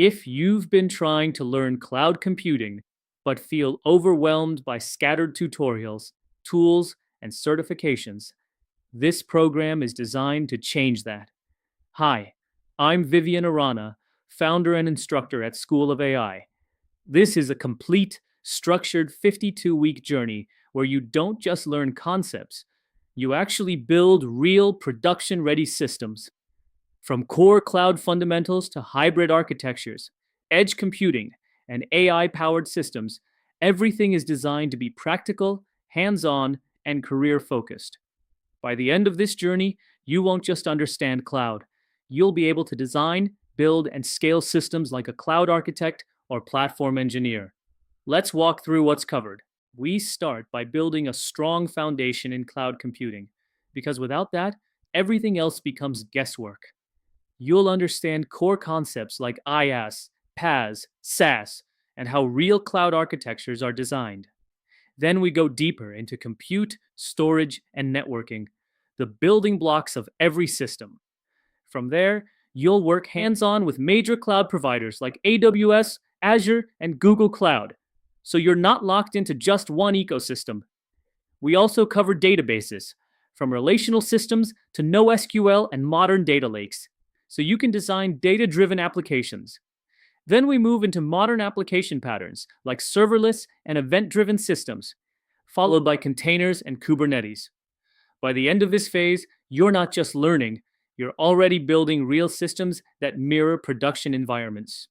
If you've been trying to learn cloud computing but feel overwhelmed by scattered tutorials, tools, and certifications, this program is designed to change that. Hi, I'm Vivian Arana, founder and instructor at School of AI. This is a complete, structured 52-week journey where you don't just learn concepts, you actually build real production ready systems. From core cloud fundamentals to hybrid architectures, edge computing, and AI powered systems, everything is designed to be practical, hands on, and career focused. By the end of this journey, you won't just understand cloud. You'll be able to design, build, and scale systems like a cloud architect or platform engineer. Let's walk through what's covered. We start by building a strong foundation in cloud computing, because without that, everything else becomes guesswork. You'll understand core concepts like IaaS, PaaS, SaaS, and how real cloud architectures are designed. Then we go deeper into compute, storage, and networking, the building blocks of every system. From there, you'll work hands on with major cloud providers like AWS, Azure, and Google Cloud, so you're not locked into just one ecosystem. We also cover databases, from relational systems to NoSQL and modern data lakes, so you can design data-driven applications. Then we move into modern application patterns like serverless and event-driven systems, followed by containers and Kubernetes. By the end of this phase, you're not just learning, you're already building real systems that mirror production environments.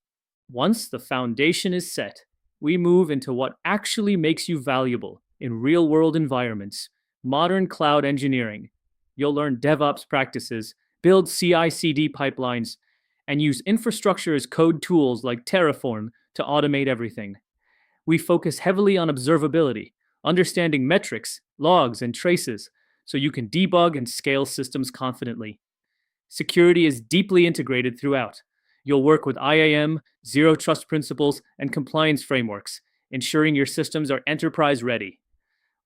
Once the foundation is set, we move into what actually makes you valuable in real-world environments, modern cloud engineering. You'll learn DevOps practices, build CI/CD pipelines, and use infrastructure as code tools like Terraform to automate everything. We focus heavily on observability, understanding metrics, logs, and traces, so you can debug and scale systems confidently. Security is deeply integrated throughout. You'll work with IAM, zero trust principles, and compliance frameworks, ensuring your systems are enterprise ready.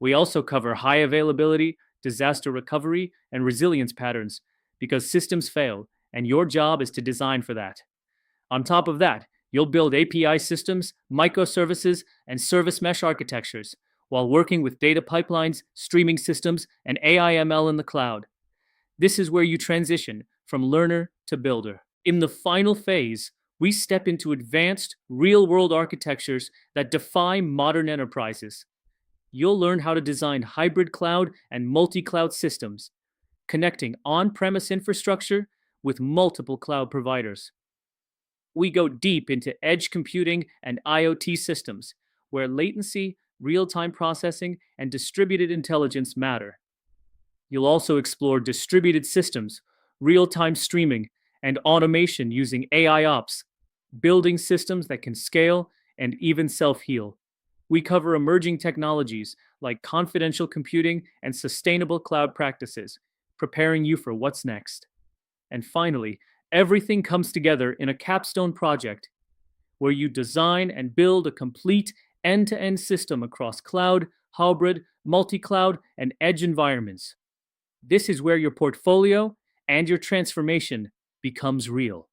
We also cover high availability, disaster recovery, and resilience patterns, because systems fail, and your job is to design for that. On top of that, you'll build API systems, microservices, and service mesh architectures, while working with data pipelines, streaming systems, and AI/ML in the cloud. This is where you transition from learner to builder. In the final phase, we step into advanced, real-world architectures that defy modern enterprises. You'll learn how to design hybrid cloud and multi-cloud systems, connecting on-premise infrastructure with multiple cloud providers. We go deep into edge computing and IoT systems, where latency, real-time processing, and distributed intelligence matter. You'll also explore distributed systems, real-time streaming, and automation using AI ops, building systems that can scale and even self-heal. We cover emerging technologies like confidential computing and sustainable cloud practices, preparing you for what's next. And finally, everything comes together in a capstone project where you design and build a complete end-to-end system across cloud, hybrid, multi-cloud, and edge environments. This is where your portfolio and your transformation becomes real.